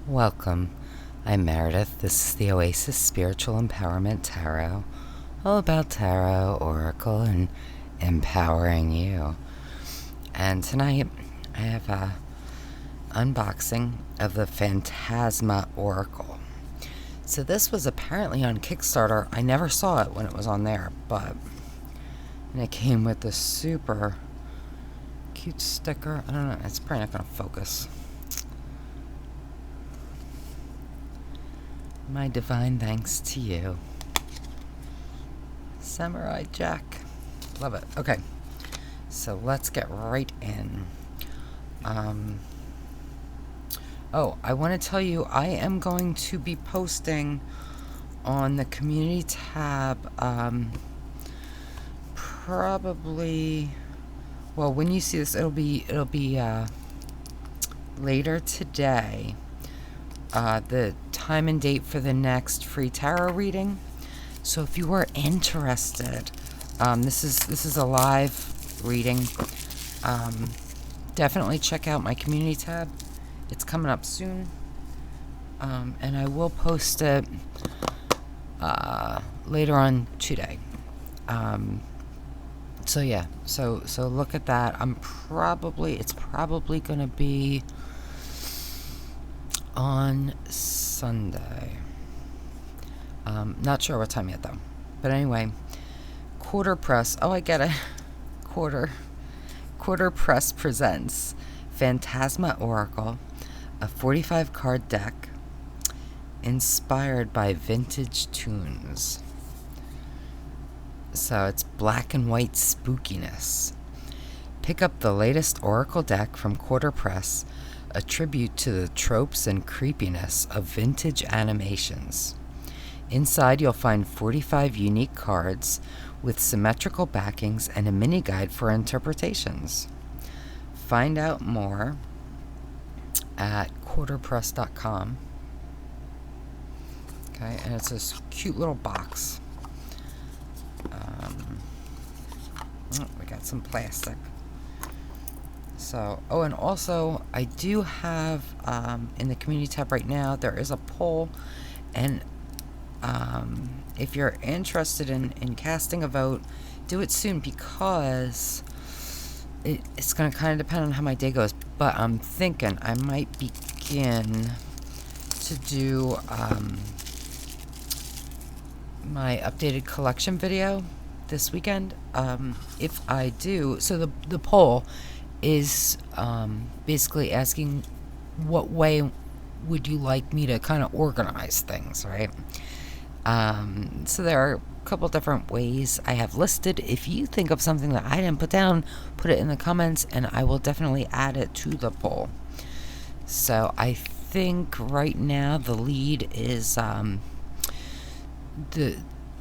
Welcome. I'm Meredith. This is the Oasis Spiritual Empowerment Tarot, all about tarot, oracle, and empowering you. And tonight, I have a unboxing of the Fantasma Oracle. So this was apparently on Kickstarter. I never saw it when it was on there, and it came with this super cute sticker. I don't know, it's probably not going to focus. My divine thanks to you. Samurai Jack. Love it. Okay. So let's get right in. I want to tell you, I am going to be posting on the community tab, probably, well, when you see this, it'll be later today. The time and date for the next free tarot reading. So if you were interested, this is a live reading. Definitely check out my community tab. It's coming up soon, and I will post it later on today. So yeah, so look at that. It's probably gonna be on Sunday. Not sure what time yet though. But anyway, Quarter Press. Oh, I get it. Quarter Press presents Fantasma Oracle, a 45 card deck inspired by vintage tunes. So it's black and white spookiness. Pick up the latest Oracle deck from Quarter Press, a tribute to the tropes and creepiness of vintage animations. Inside, you'll find 45 unique cards with symmetrical backings and a mini guide for interpretations. Find out more at quarterpress.com. Okay, and it's this cute little box. We got some plastic. So, and also, I do have, in the community tab right now, there is a poll, and if you're interested in casting a vote, do it soon, because it's going to kind of depend on how my day goes, but I'm thinking I might begin to do my updated collection video this weekend. If I do, so the poll is basically asking what way would you like me to kind of organize things, right? So there are a couple different ways I have listed. If you think of something that I didn't put down, put it in the comments and I will definitely add it to the poll. So I think right now the lead is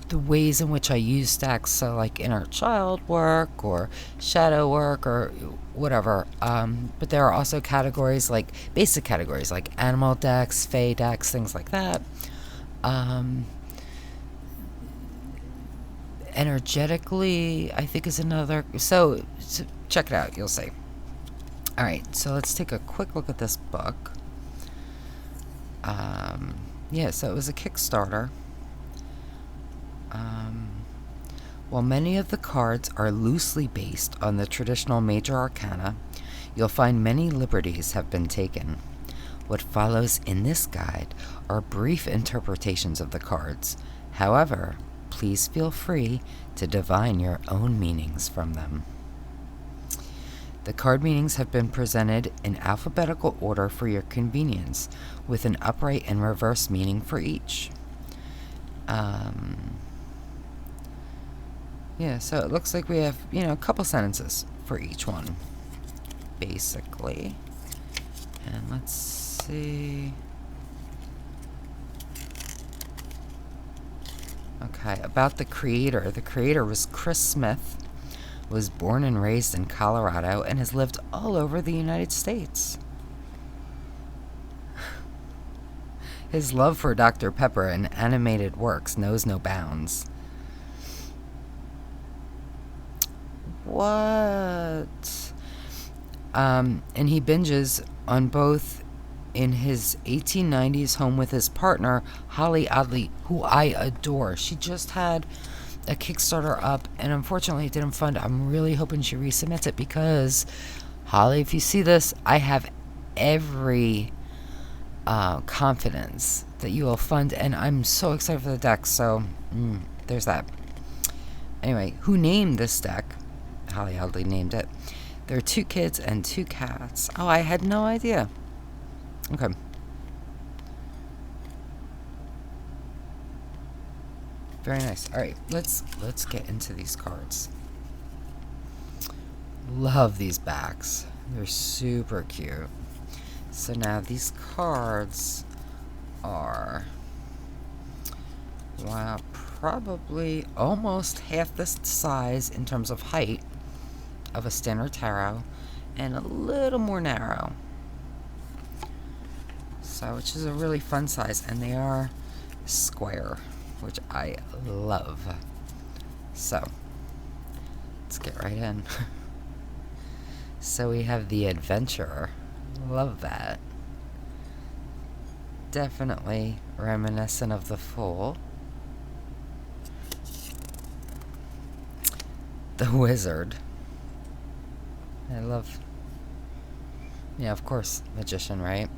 the ways in which I use stacks, so like inner child work or shadow work or whatever. But there are also categories, like basic categories, like animal decks, fae decks, things like that. Energetically, I think, is another. So check it out, you'll see. Alright, so let's take a quick look at this book. Yeah, so it was a Kickstarter. While many of the cards are loosely based on the traditional major arcana, you'll find many liberties have been taken. What follows in this guide are brief interpretations of the cards. However, please feel free to divine your own meanings from them. The card meanings have been presented in alphabetical order for your convenience, with an upright and reverse meaning for each. Yeah, so it looks like we have, a couple sentences for each one, basically. And let's see. Okay, about the creator. The creator was Chris Smith, was born and raised in Colorado, and has lived all over the United States. His love for Dr. Pepper and animated works knows no bounds. What? And he binges on both in his 1890s home with his partner, Holly Audley, who I adore. She just had a Kickstarter up, and unfortunately it didn't fund. I'm really hoping she resubmits it because, Holly, if you see this, I have every confidence that you will fund, and I'm so excited for the deck. So there's that. Anyway, who named this deck? Holly Audley named it. There are 2 kids and 2 cats. Oh, I had no idea. Okay. Very nice. All right, let's get into these cards. Love these backs. They're super cute. So now these cards are, wow, probably almost half the size in terms of height of a standard tarot and a little more narrow. So, which is a really fun size, and they are square, which I love. So, let's get right in. So we have the Adventurer. Love that. Definitely reminiscent of the Fool. The Wizard. I love... Yeah, of course, Magician, right?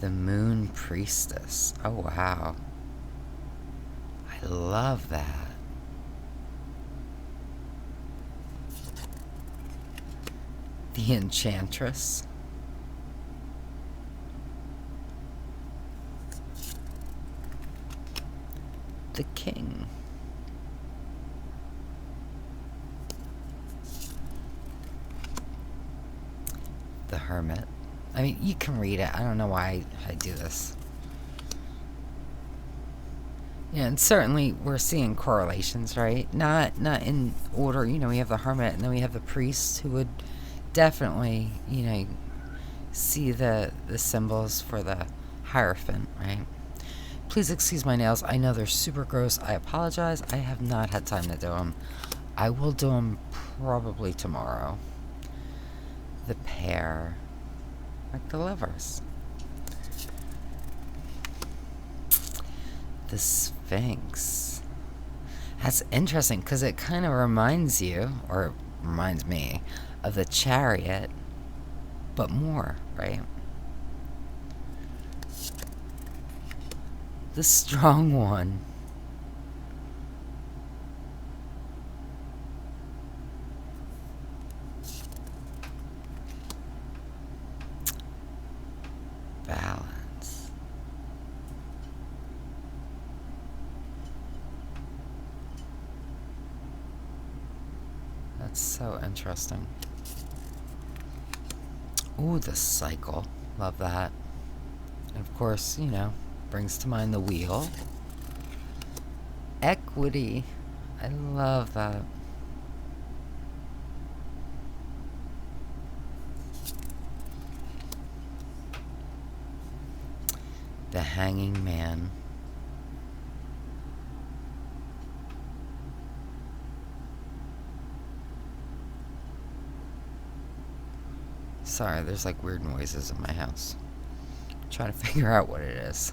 The Moon Priestess. Oh, wow. I love that. The Enchantress. The King. The Hermit. I mean, you can read it. I don't know why I do this. Yeah, and certainly we're seeing correlations, right? Not in order. You know, we have the Hermit, and then we have the Priest, who would definitely, you know, see the symbols for the Hierophant, right? Please excuse my nails. I know they're super gross. I apologize. I have not had time to do them. I will do them probably tomorrow. The Pair. Like the Lovers. The Sphinx. That's interesting because it kind of reminds you, or reminds me, of the Chariot, but more, right? The Strong One. Balance. That's so interesting. Ooh, the Cycle. Love that. And of course, you know, brings to mind the Wheel. Equity. I love that. The Hanging Man. Sorry, there's like weird noises in my house. I'm trying to figure out what it is.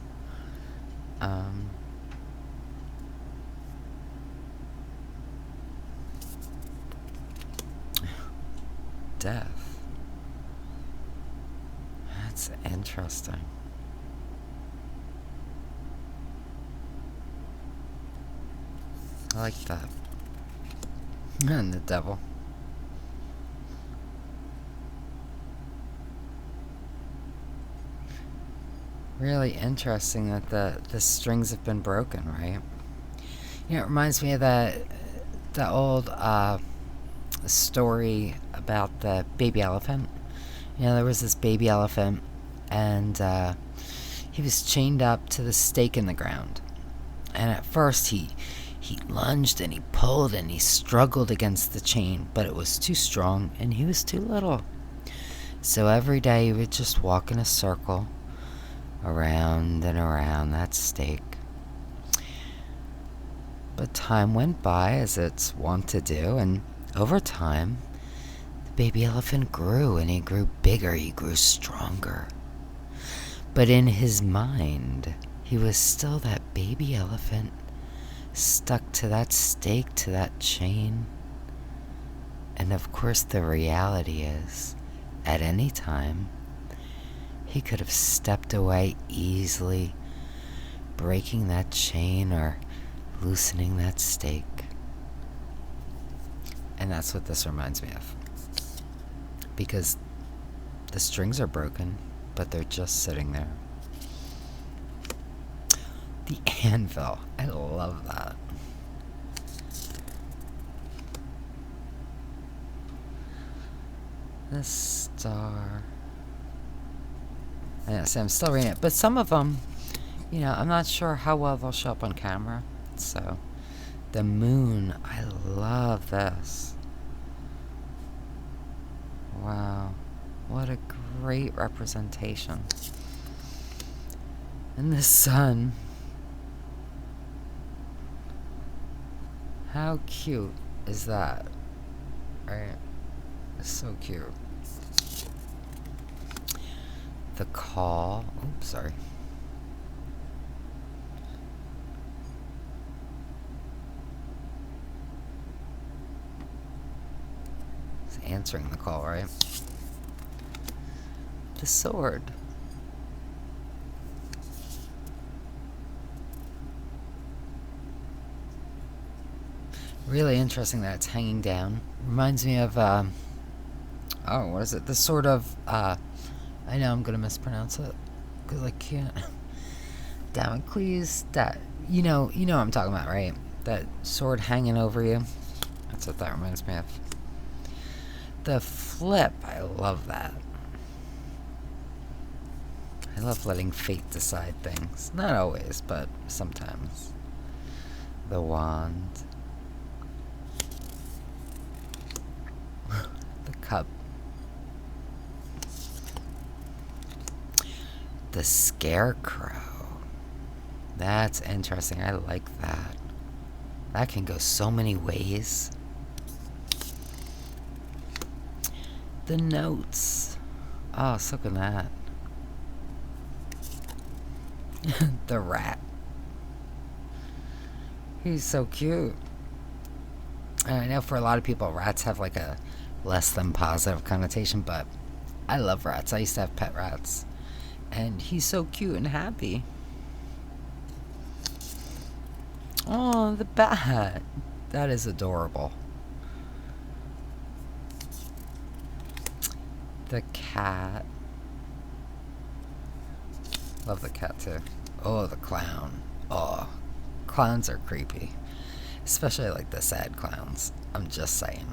Death. That's interesting. I like that. And the Devil. Really interesting that the strings have been broken, right? You know, it reminds me of the old story about the baby elephant. You know, there was this baby elephant, and he was chained up to the stake in the ground. And at first he lunged and he pulled and he struggled against the chain, but it was too strong and he was too little. So every day he would just walk in a circle around and around that stake. But time went by, as it's wont to do, and Over time, the baby elephant grew, and he grew bigger, he grew stronger. But in his mind, he was still that baby elephant, stuck to that stake, to that chain. And of course, the reality is, at any time, he could have stepped away easily, breaking that chain or loosening that stake. And that's what this reminds me of. Because the strings are broken, but they're just sitting there. The anvil. I love that. The star. Yeah, see, I'm still reading it. But some of them, I'm not sure how well they'll show up on camera. So, the moon. I love this. Wow. What a great representation. And the sun. How cute is that? Right? It's so cute. The call. Oops, sorry. It's answering the call, right? The sword. Really interesting that it's hanging down. Reminds me of, what is it? The sort of, I know I'm gonna mispronounce it, because I can't. Damocles, that, you know what I'm talking about, right? That sword hanging over you. That's what that reminds me of. The flip, I love that. I love letting fate decide things. Not always, but sometimes. The wand. The cup. The scarecrow. That's interesting. I like that. That can go so many ways. The notes. Oh, so look at that. The rat. He's so cute. And I know for a lot of people, rats have like a less than positive connotation, but I love rats. I used to have pet rats. And he's so cute and happy. Oh, the bat. That is adorable. The cat. Love the cat too. Oh, the clown. Oh, clowns are creepy. Especially like the sad clowns. I'm just saying.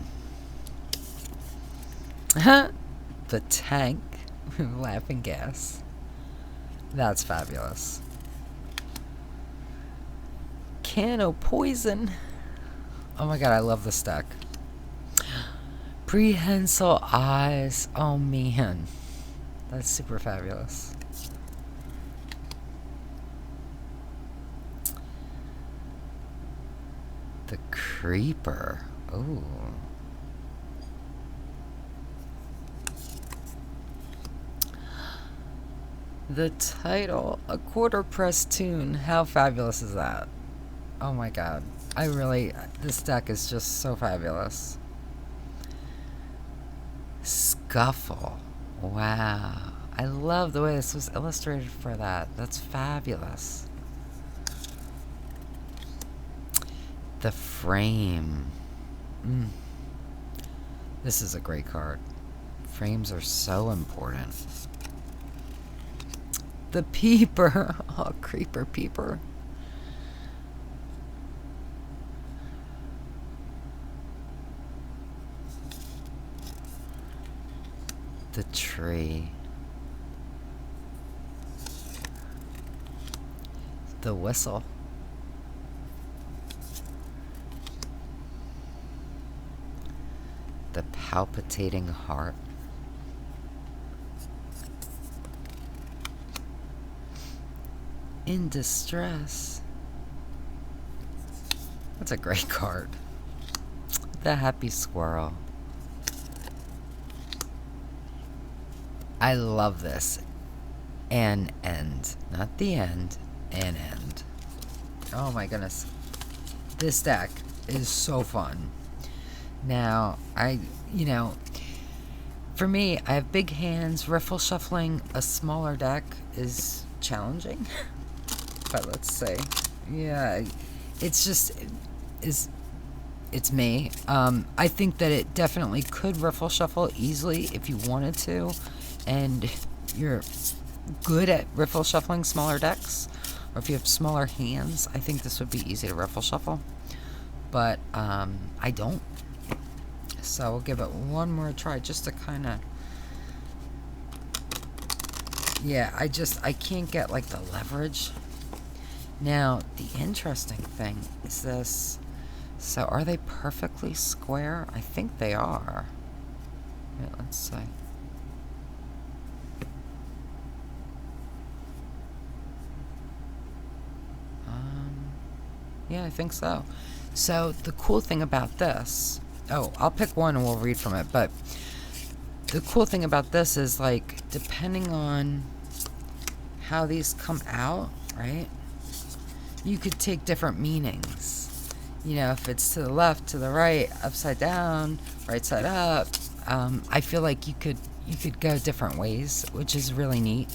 The tank. Laughing gas. That's fabulous. Can of poison. Oh my god, I love this deck. Prehensile eyes. Oh man. That's super fabulous. The creeper. Ooh. The title, A Quarter Pressed Tune. How fabulous is that? Oh my god. This deck is just so fabulous. Scuffle. Wow. I love the way this was illustrated for that. That's fabulous. The frame. This is a great card. Frames are so important. The peeper. Oh, creeper peeper. The tree. The whistle. The palpitating heart. In distress. That's a great card. The happy squirrel. I love this. An end. Not the end. An end. Oh my goodness. This deck is so fun. Now, for me, I have big hands. Riffle shuffling a smaller deck is challenging. But let's see. Yeah, it's just... It's me. I think that it definitely could riffle shuffle easily if you wanted to. And you're good at riffle shuffling smaller decks, or if you have smaller hands, I think this would be easy to riffle shuffle. But I don't. So we'll give it one more try just to kind of... Yeah, I can't get like the leverage. Now, the interesting thing is this. So are they perfectly square? I think they are. Wait, let's see. Yeah, I think so. So the cool thing about this... Oh, I'll pick one and we'll read from it. But the cool thing about this is, like, depending on how these come out, right? You could take different meanings. You know, if it's to the left, to the right, upside down, right side up. I feel like you could go different ways, which is really neat.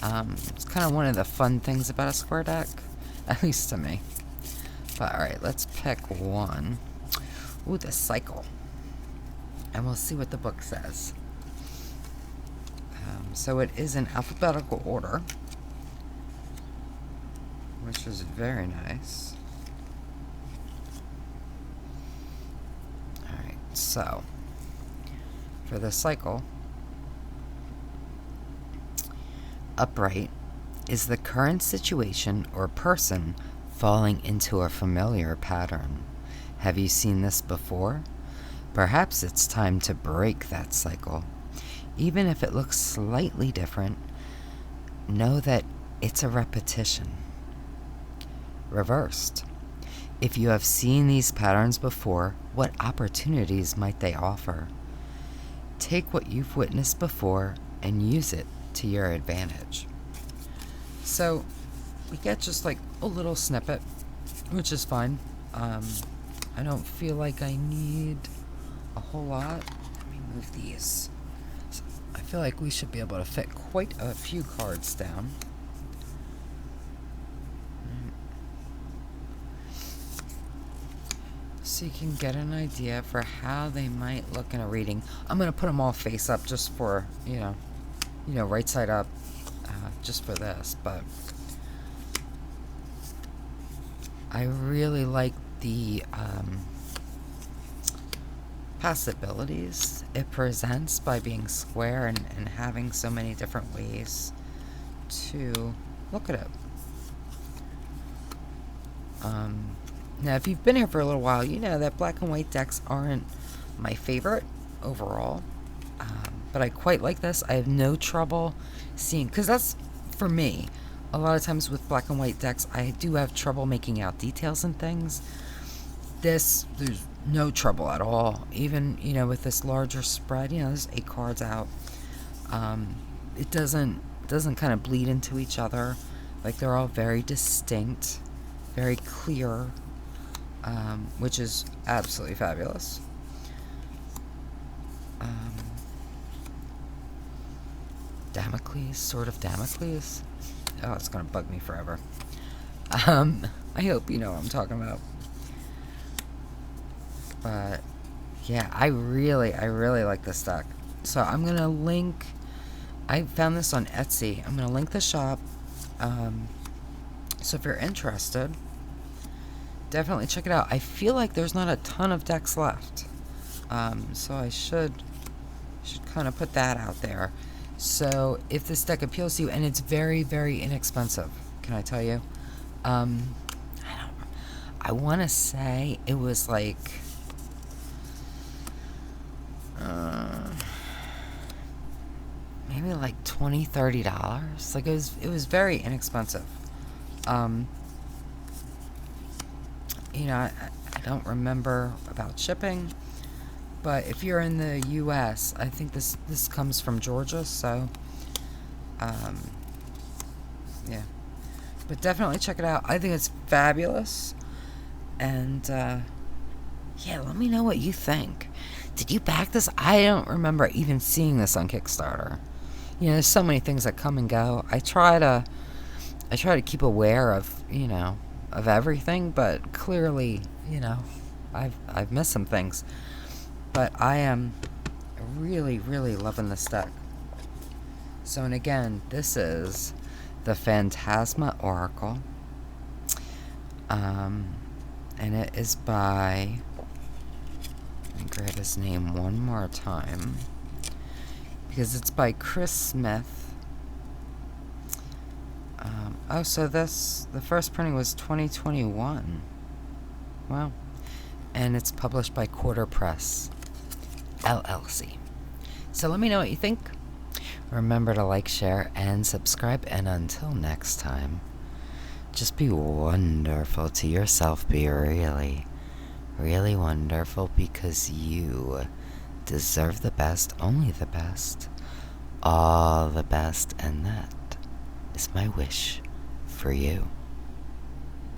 It's kind of one of the fun things about a square deck, at least to me. But alright, let's pick one. Ooh, the cycle. And we'll see what the book says. So it is in alphabetical order, which is very nice. Alright, so for the cycle, upright is the current situation or person falling into a familiar pattern. Have you seen this before? Perhaps it's time to break that cycle. Even if it looks slightly different, know that it's a repetition. Reversed. If you have seen these patterns before, what opportunities might they offer? Take what you've witnessed before and use it to your advantage. So we get just like a little snippet, which is fine. I don't feel like I need a whole lot. Let me move these. So I feel like we should be able to fit quite a few cards down. So you can get an idea for how they might look in a reading. I'm going to put them all face up just for, right side up, just for this. But I really like the possibilities it presents by being square and having so many different ways to look at it. Now, if you've been here for a little while, you know that black and white decks aren't my favorite overall, but I quite like this. I have no trouble seeing, because that's, for me, a lot of times with black and white decks, I do have trouble making out details and things. This, there's no trouble at all. Even, with this larger spread, there's 8 cards out. It doesn't kind of bleed into each other. Like, they're all very distinct, very clear, which is absolutely fabulous. Damocles, Sword of Damocles. Oh, it's gonna bug me forever. I hope you know what I'm talking about. But yeah, I really like this deck. So I'm gonna link. I found this on Etsy. I'm gonna link the shop. So if you're interested, definitely check it out. I feel like there's not a ton of decks left, so I should kind of put that out there. So if this deck appeals to you, and it's very, very inexpensive, can I tell you? I want to say it was like maybe like $20-$30. Like it was very inexpensive. I I don't remember about shipping, but if you're in the U.S., I think this comes from Georgia, so yeah. But definitely check it out. I think it's fabulous, and yeah, let me know what you think. Did you back this? I don't remember even seeing this on Kickstarter. You know, there's so many things that come and go. I try to keep aware of, of everything, but clearly, I've missed some things. But I am really, really loving this deck. So, and again, this is the Fantasma Oracle. And it is by, let me grab his name one more time, because it's by Chris Smith. So the first printing was 2021. Wow. And it's published by Quarter Press, LLC. So let me know what you think. Remember to like, share, and subscribe. And until next time, just be wonderful to yourself. Be really, really wonderful, because you deserve the best, only the best, all the best, and that is my wish for you.